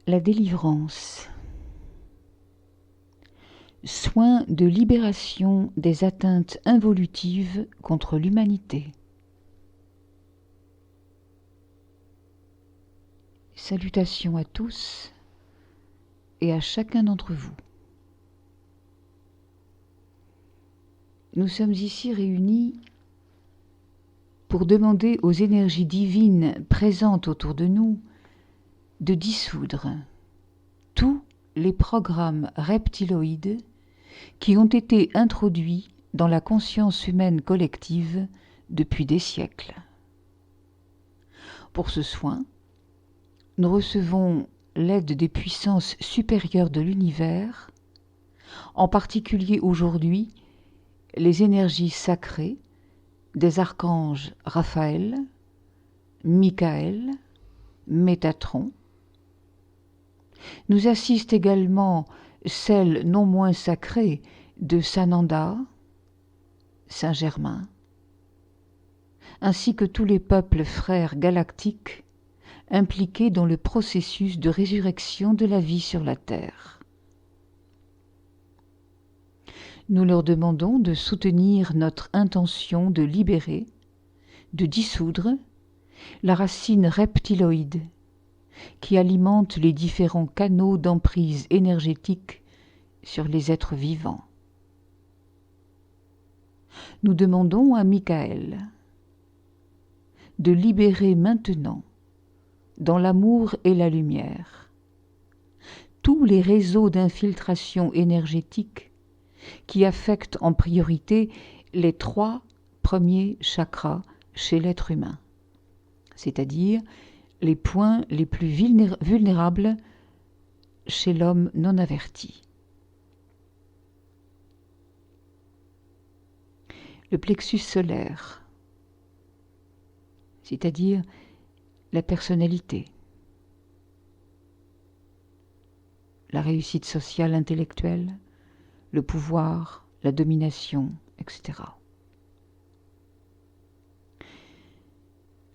La délivrance. Soin de libération des atteintes involutives contre l'humanité. Salutations à tous et à chacun d'entre vous. Nous sommes ici réunis pour demander aux énergies divines présentes autour de nous de dissoudre tous les programmes reptiloïdes qui ont été introduits dans la conscience humaine collective depuis des siècles. Pour ce soin, nous recevons l'aide des puissances supérieures de l'univers, en particulier aujourd'hui les énergies sacrées des archanges Raphaël, Michael, Métatron. Nous assistent également celles non moins sacrées de Sananda, Saint-Germain, ainsi que tous les peuples frères galactiques impliqués dans le processus de résurrection de la vie sur la Terre. Nous leur demandons de soutenir notre intention de libérer, de dissoudre la racine reptiloïde qui alimente les différents canaux d'emprise énergétique sur les êtres vivants. Nous demandons à Michael de libérer maintenant, dans l'amour et la lumière, tous les réseaux d'infiltration énergétique qui affectent en priorité les 3 premiers chakras chez l'être humain, c'est-à-dire les points les plus vulnérables chez l'homme non averti. Le plexus solaire, c'est-à-dire la personnalité, la réussite sociale intellectuelle, le pouvoir, la domination, etc.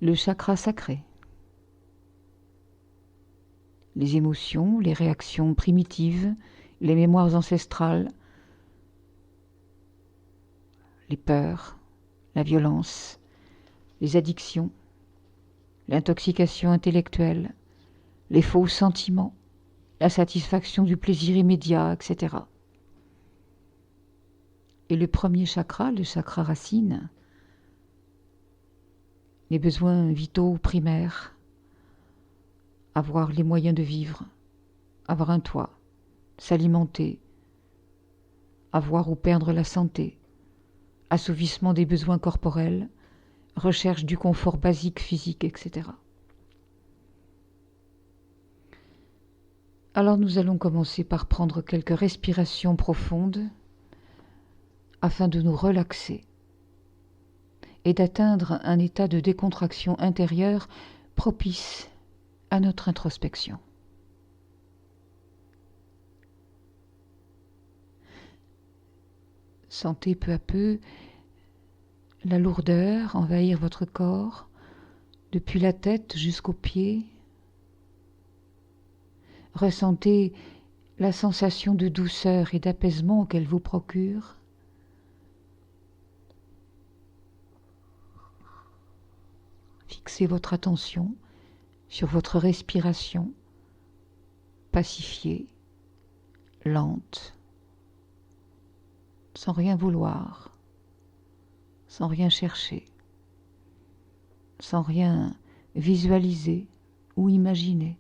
Le chakra sacré, les émotions, les réactions primitives, les mémoires ancestrales, les peurs, la violence, les addictions, l'intoxication intellectuelle, les faux sentiments, la satisfaction du plaisir immédiat, etc. Et le premier chakra, le chakra racine, les besoins vitaux primaires, avoir les moyens de vivre, avoir un toit, s'alimenter, avoir ou perdre la santé, assouvissement des besoins corporels, recherche du confort basique physique, etc. Alors nous allons commencer par prendre quelques respirations profondes afin de nous relaxer et d'atteindre un état de décontraction intérieure propice à notre introspection. Sentez peu à peu la lourdeur envahir votre corps, depuis la tête jusqu'aux pieds. Ressentez la sensation de douceur et d'apaisement qu'elle vous procure. Fixez votre attention sur votre respiration, pacifiée, lente, sans rien vouloir, sans rien chercher, sans rien visualiser ou imaginer.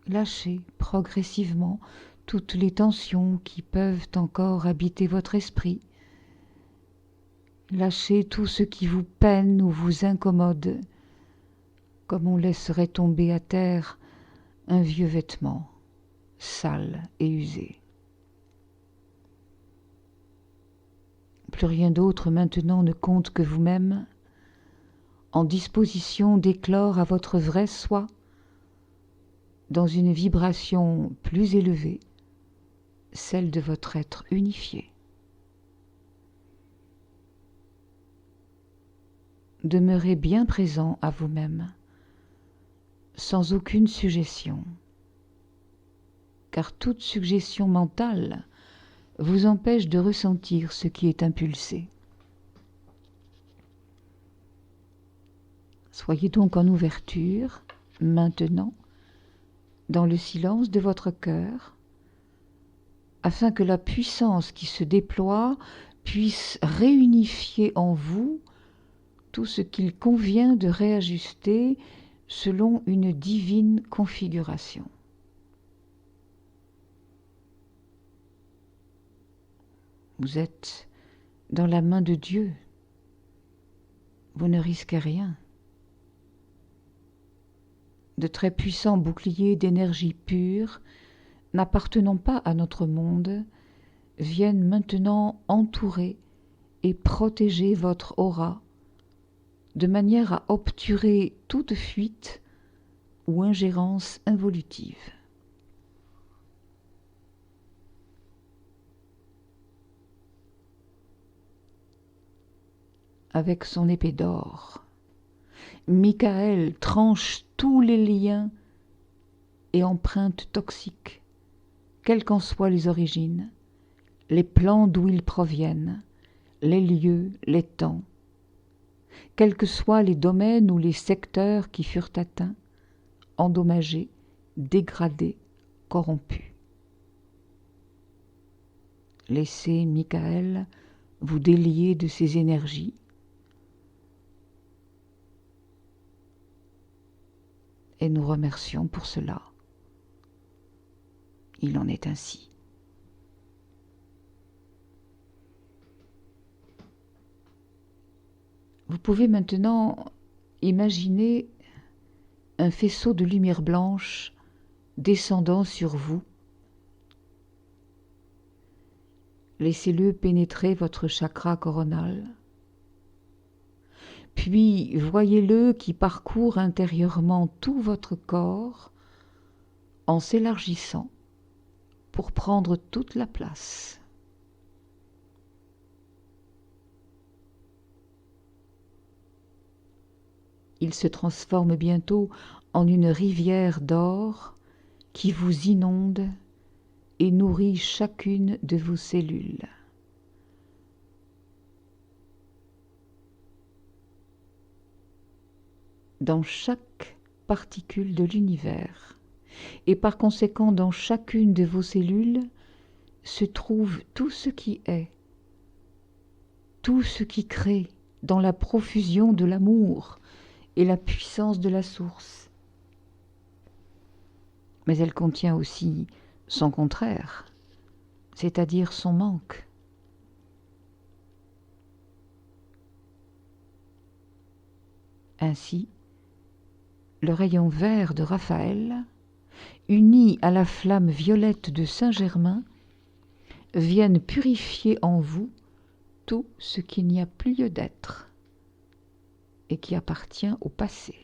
Lâchez progressivement toutes les tensions qui peuvent encore habiter votre esprit. Lâchez tout ce qui vous peine ou vous incommode, comme on laisserait tomber à terre un vieux vêtement, sale et usé. Plus rien d'autre maintenant ne compte que vous-même, en disposition d'éclore à votre vrai soi, dans une vibration plus élevée, celle de votre être unifié. Demeurez bien présent à vous-même, sans aucune suggestion, car toute suggestion mentale vous empêche de ressentir ce qui est impulsé. Soyez donc en ouverture, maintenant, dans le silence de votre cœur, afin que la puissance qui se déploie puisse réunifier en vous tout ce qu'il convient de réajuster selon une divine configuration. Vous êtes dans la main de Dieu. Vous ne risquez rien. De très puissants boucliers d'énergie pure, n'appartenant pas à notre monde, viennent maintenant entourer et protéger votre aura, de manière à obturer toute fuite ou ingérence involutive. Avec son épée d'or, Michael tranche tous les liens et empreintes toxiques, quelles qu'en soient les origines, les plans d'où ils proviennent, les lieux, les temps, quels que soient les domaines ou les secteurs qui furent atteints, endommagés, dégradés, corrompus. Laissez Michael vous délier de ses énergies, et nous remercions pour cela. Il en est ainsi. Vous pouvez maintenant imaginer un faisceau de lumière blanche descendant sur vous. Laissez-le pénétrer votre chakra coronal. Puis voyez-le qui parcourt intérieurement tout votre corps en s'élargissant pour prendre toute la place. Il se transforme bientôt en une rivière d'or qui vous inonde et nourrit chacune de vos cellules. Dans chaque particule de l'univers, et par conséquent dans chacune de vos cellules, se trouve tout ce qui est, tout ce qui crée dans la profusion de l'amour et la puissance de la source. Mais elle contient aussi son contraire, c'est-à-dire son manque. Ainsi, le rayon vert de Raphaël, uni à la flamme violette de Saint-Germain, viennent purifier en vous tout ce qu'il n'y a plus lieu d'être et qui appartient au passé.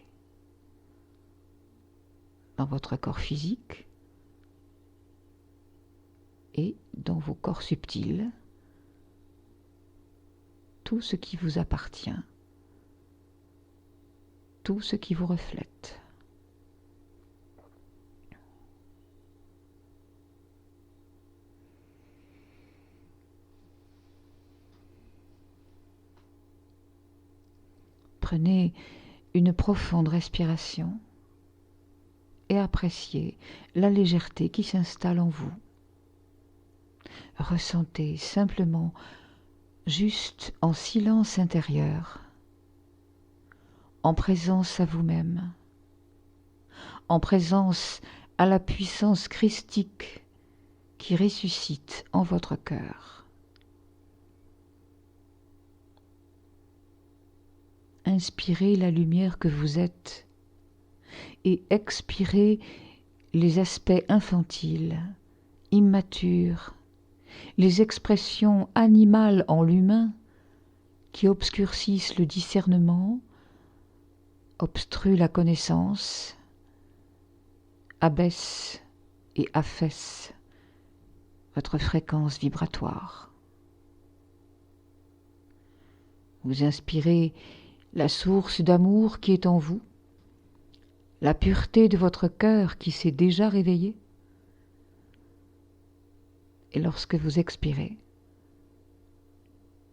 Dans votre corps physique et dans vos corps subtils, tout ce qui vous appartient, tout ce qui vous reflète. Prenez une profonde respiration et appréciez la légèreté qui s'installe en vous. Ressentez simplement, juste en silence intérieur, en présence à vous-même, en présence à la puissance christique qui ressuscite en votre cœur. Inspirez la lumière que vous êtes et expirez les aspects infantiles, immatures, les expressions animales en l'humain qui obscurcissent le discernement, obstruent la connaissance, abaissent et affaissent votre fréquence vibratoire. Vous inspirez la source d'amour qui est en vous, la pureté de votre cœur qui s'est déjà réveillé. Et lorsque vous expirez,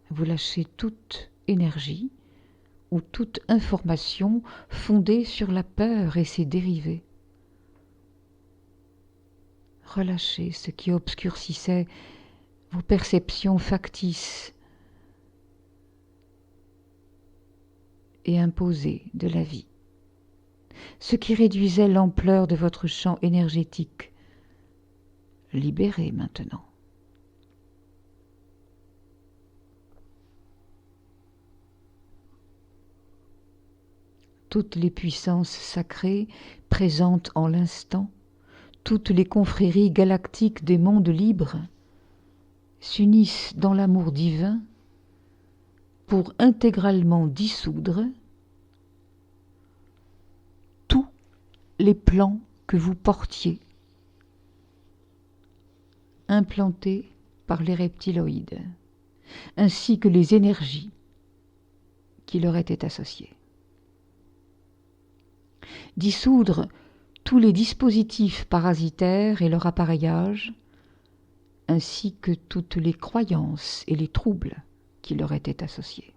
vous lâchez toute énergie ou toute information fondée sur la peur et ses dérivés. Relâchez ce qui obscurcissait vos perceptions factices et imposées de la vie, ce qui réduisait l'ampleur de votre champ énergétique. Libérez maintenant. Toutes les puissances sacrées présentes en l'instant, toutes les confréries galactiques des mondes libres s'unissent dans l'amour divin pour intégralement dissoudre tous les plans que vous portiez, implantés par les reptiloïdes, ainsi que les énergies qui leur étaient associées. Dissoudre tous les dispositifs parasitaires et leur appareillage, ainsi que toutes les croyances et les troubles qui leur étaient associés.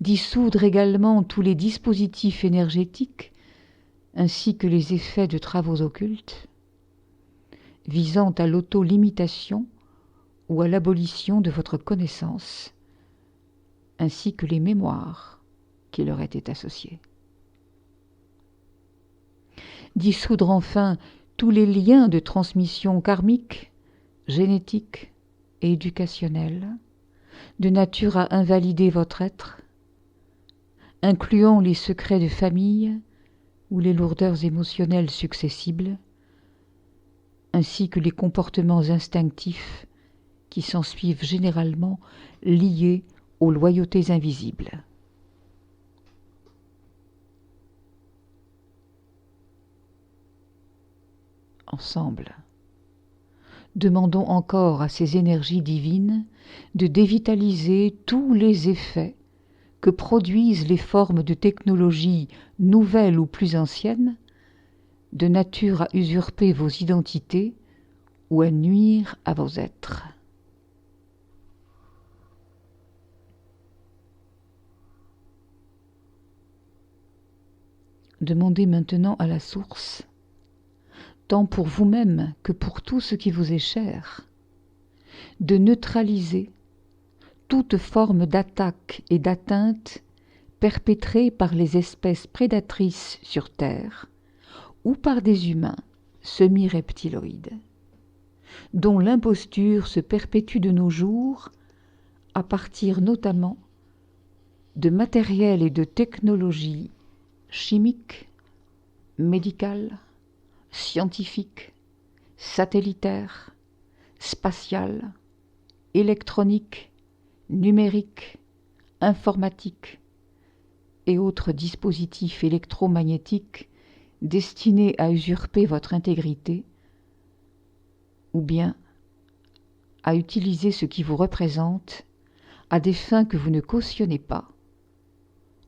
Dissoudre également tous les dispositifs énergétiques, ainsi que les effets de travaux occultes, visant à l'auto-limitation ou à l'abolition de votre connaissance, ainsi que les mémoires qui leur étaient associées. Dissoudre enfin tous les liens de transmission karmique, génétique et éducationnelle, de nature à invalider votre être, incluant les secrets de famille ou les lourdeurs émotionnelles successibles, ainsi que les comportements instinctifs qui s'ensuivent généralement liés aux loyautés invisibles. Ensemble, demandons encore à ces énergies divines de dévitaliser tous les effets que produisent les formes de technologie nouvelles ou plus anciennes, de nature à usurper vos identités ou à nuire à vos êtres. Demandez maintenant à la source, tant pour vous-même que pour tout ce qui vous est cher, de neutraliser toute forme d'attaque et d'atteinte perpétrée par les espèces prédatrices sur Terre ou par des humains semi-reptiloïdes, dont l'imposture se perpétue de nos jours à partir notamment de matériel et de technologies chimiques, médicales, scientifiques, satellitaires, spatiales, électroniques, numériques, informatiques et autres dispositifs électromagnétiques destinés à usurper votre intégrité ou bien à utiliser ce qui vous représente à des fins que vous ne cautionnez pas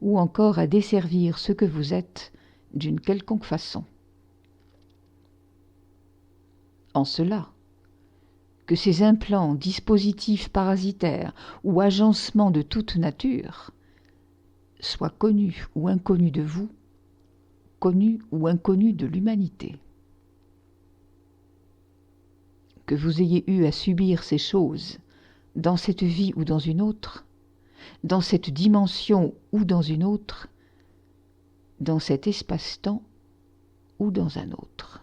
ou encore à desservir ce que vous êtes d'une quelconque façon. En cela, que ces implants, dispositifs parasitaires ou agencements de toute nature soient connus ou inconnus de vous, connus ou inconnus de l'humanité. Que vous ayez eu à subir ces choses dans cette vie ou dans une autre, dans cette dimension ou dans une autre, dans cet espace-temps ou dans un autre.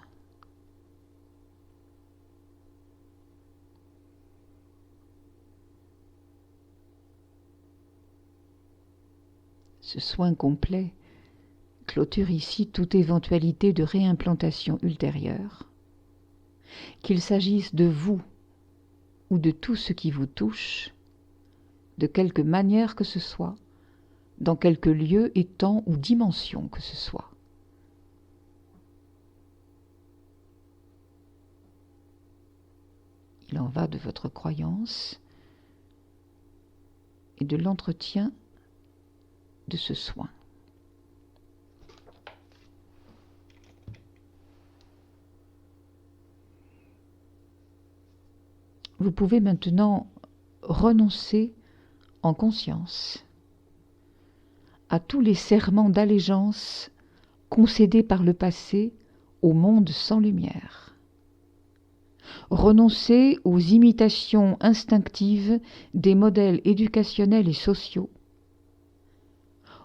Ce soin complet clôture ici toute éventualité de réimplantation ultérieure, qu'il s'agisse de vous ou de tout ce qui vous touche, de quelque manière que ce soit, dans quelque lieu et temps ou dimension que ce soit. Il en va de votre croyance et de l'entretien de ce soin. vous pouvez maintenant renoncer en conscience à tous les serments d'allégeance concédés par le passé au monde sans lumière. Renoncer aux imitations instinctives des modèles éducationnels et sociaux.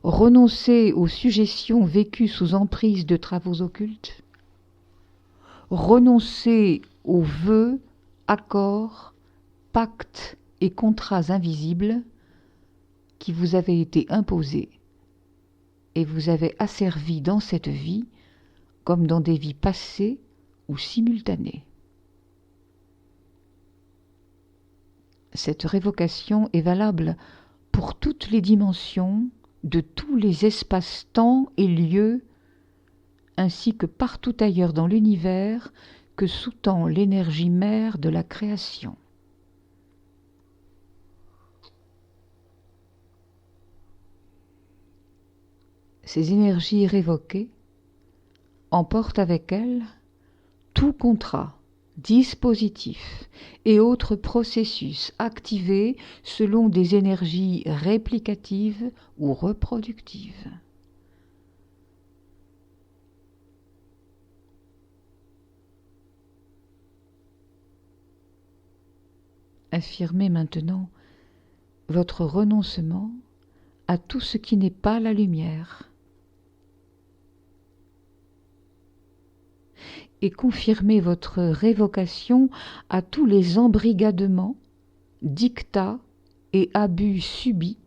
Renoncer aux suggestions vécues sous emprise de travaux occultes. Renoncer aux vœux, accords, pactes et contrats invisibles qui vous avaient été imposés et vous avaient asservi dans cette vie comme dans des vies passées ou simultanées. Cette révocation est valable pour toutes les dimensions de tous les espaces-temps et lieux, ainsi que partout ailleurs dans l'univers que sous-tend l'énergie mère de la création. Ces énergies révoquées emportent avec elles tout contrat, dispositif et autres processus activés selon des énergies réplicatives ou reproductives. Affirmez maintenant votre renoncement à tout ce qui n'est pas la lumière et confirmez votre révocation à tous les embrigadements, dictats et abus subis,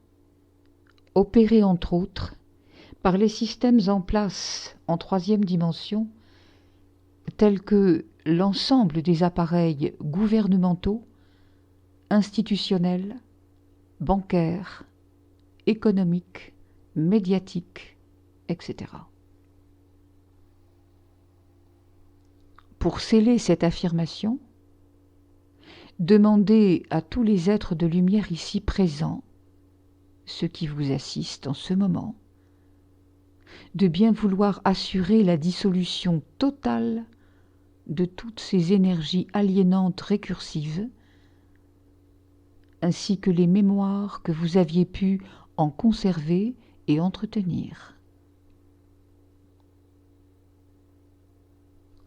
opérés entre autres par les systèmes en place en troisième dimension, tels que l'ensemble des appareils gouvernementaux, institutionnels, bancaires, économiques, médiatiques, etc. Pour sceller cette affirmation, demandez à tous les êtres de lumière ici présents, ceux qui vous assistent en ce moment, de bien vouloir assurer la dissolution totale de toutes ces énergies aliénantes récursives, ainsi que les mémoires que vous aviez pu en conserver et entretenir.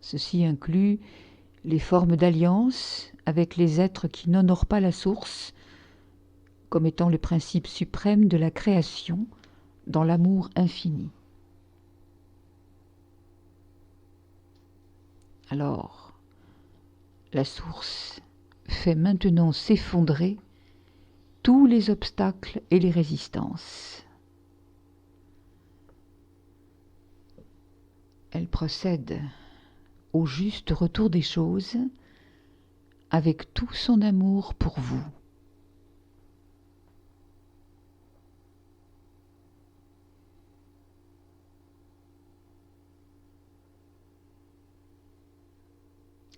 Ceci inclut les formes d'alliance avec les êtres qui n'honorent pas la source, comme étant le principe suprême de la création dans l'amour infini. Alors, la source fait maintenant s'effondrer tous les obstacles et les résistances. Elle procède au juste retour des choses avec tout son amour pour vous.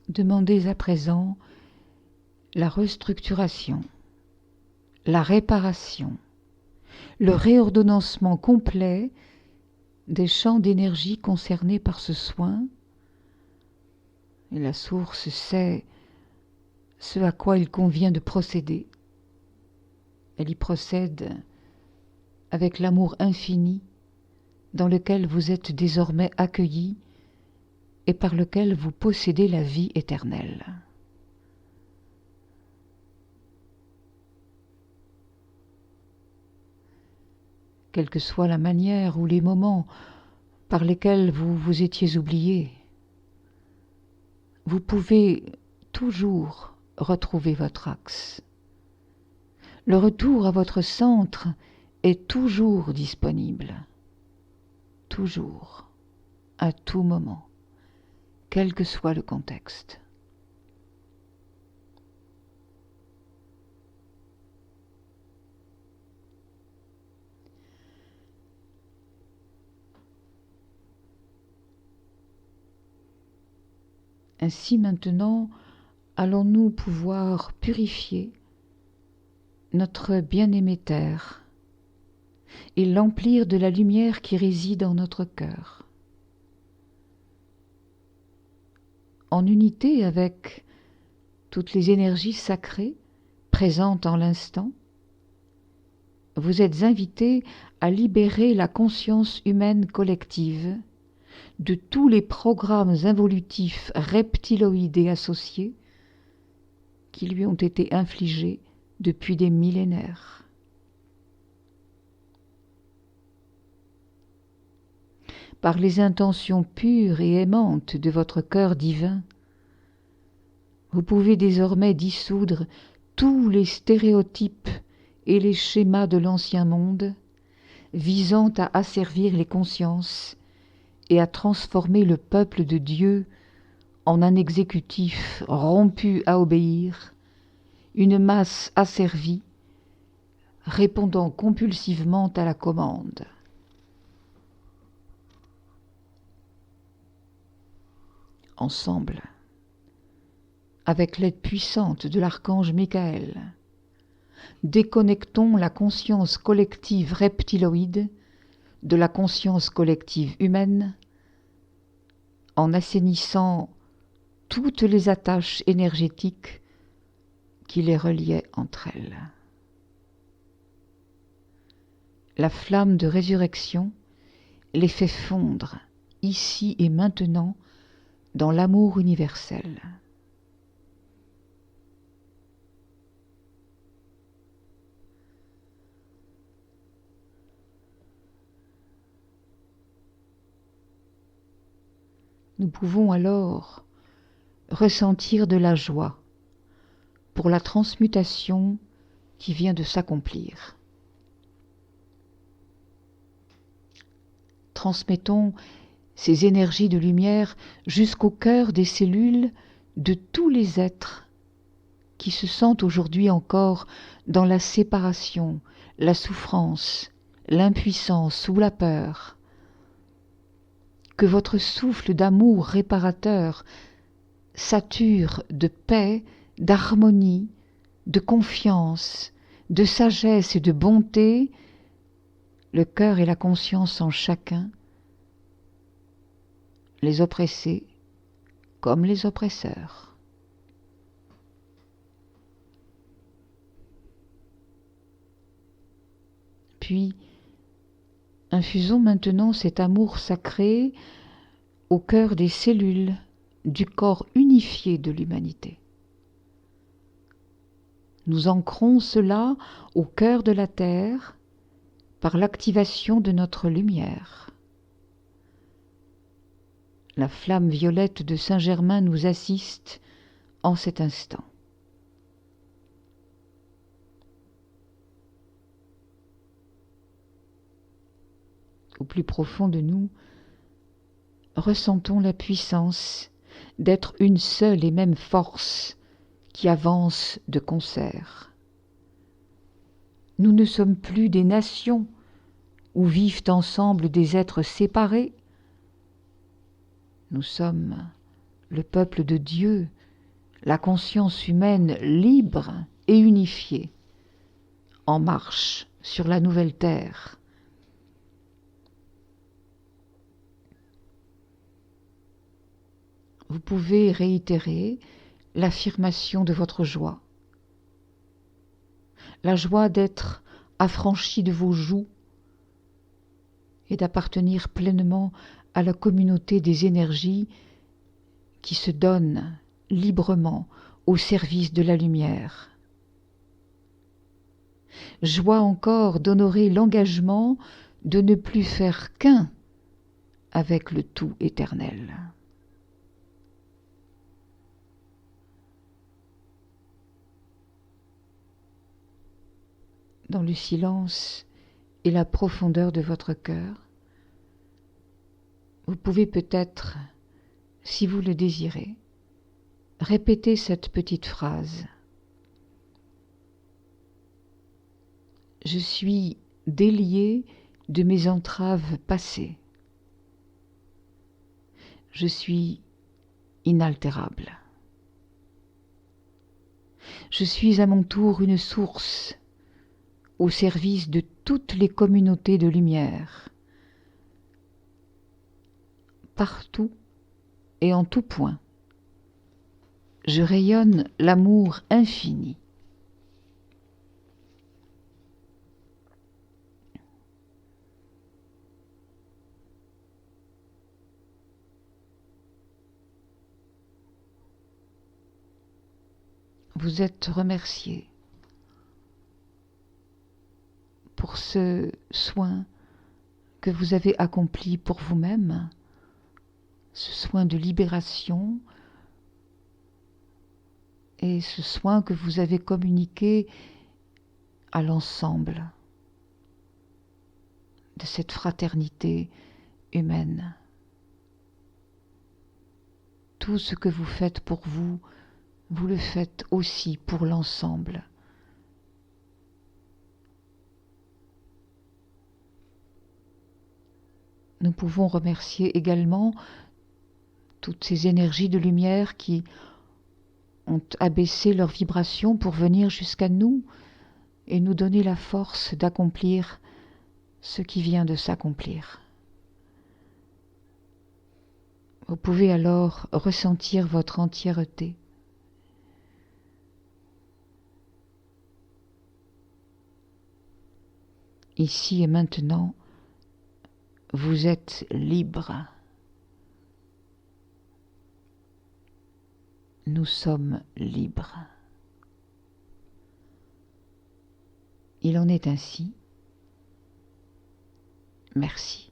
Demandez à présent la restructuration, la réparation, le réordonnancement complet des champs d'énergie concernés par ce soin. Et la source sait ce à quoi il convient de procéder. Elle y procède avec l'amour infini dans lequel vous êtes désormais accueillis et par lequel vous possédez la vie éternelle. Quelle que soit la manière ou les moments par lesquels vous vous étiez oubliés, vous pouvez toujours retrouver votre axe. Le retour à votre centre est toujours disponible, toujours, à tout moment, quel que soit le contexte. Ainsi maintenant, allons-nous pouvoir purifier notre bien-aimé Terre et l'emplir de la lumière qui réside en notre cœur, en unité avec toutes les énergies sacrées présentes en l'instant, vous êtes invités à libérer la conscience humaine collective de tous les programmes involutifs reptiloïdes et associés qui lui ont été infligés depuis des millénaires. Par les intentions pures et aimantes de votre cœur divin, vous pouvez désormais dissoudre tous les stéréotypes et les schémas de l'ancien monde visant à asservir les consciences et à transformer le peuple de Dieu en un exécutif rompu à obéir, une masse asservie, répondant compulsivement à la commande. Ensemble, avec l'aide puissante de l'archange Michael, déconnectons la conscience collective reptiloïde de la conscience collective humaine en assainissant toutes les attaches énergétiques qui les reliaient entre elles. La flamme de résurrection les fait fondre, ici et maintenant, dans l'amour universel. Nous pouvons alors ressentir de la joie pour la transmutation qui vient de s'accomplir. Transmettons ces énergies de lumière jusqu'au cœur des cellules de tous les êtres qui se sentent aujourd'hui encore dans la séparation, la souffrance, l'impuissance ou la peur. Que votre souffle d'amour réparateur sature de paix, d'harmonie, de confiance, de sagesse et de bonté le cœur et la conscience en chacun, les oppressés comme les oppresseurs. Puis, infusons maintenant cet amour sacré au cœur des cellules du corps unifié de l'humanité. Nous ancrons cela au cœur de la terre par l'activation de notre lumière. La flamme violette de Saint-Germain nous assiste en cet instant. Au plus profond de nous, ressentons la puissance d'être une seule et même force qui avance de concert. Nous ne sommes plus des nations où vivent ensemble des êtres séparés. Nous sommes le peuple de Dieu, la conscience humaine libre et unifiée, en marche sur la nouvelle terre. Vous pouvez réitérer l'affirmation de votre joie. La joie d'être affranchi de vos jougs et d'appartenir pleinement à la communauté des énergies qui se donnent librement au service de la lumière. Joie encore d'honorer l'engagement de ne plus faire qu'un avec le tout éternel. Dans le silence et la profondeur de votre cœur, vous pouvez peut-être, si vous le désirez, répéter cette petite phrase. Je suis délié de mes entraves passées. Je suis inaltérable. Je suis à mon tour une source au service de toutes les communautés de lumière, partout et en tout point. je rayonne l'amour infini. Vous êtes remercié pour ce soin que vous avez accompli pour vous-même, ce soin de libération et ce soin que vous avez communiqué à l'ensemble de cette fraternité humaine. Tout ce que vous faites pour vous, vous le faites aussi pour l'ensemble. Nous pouvons remercier également toutes ces énergies de lumière qui ont abaissé leur vibration pour venir jusqu'à nous et nous donner la force d'accomplir ce qui vient de s'accomplir. Vous pouvez alors ressentir votre entièreté. Ici et maintenant, vous êtes libre. Nous sommes libres. Il en est ainsi. Merci.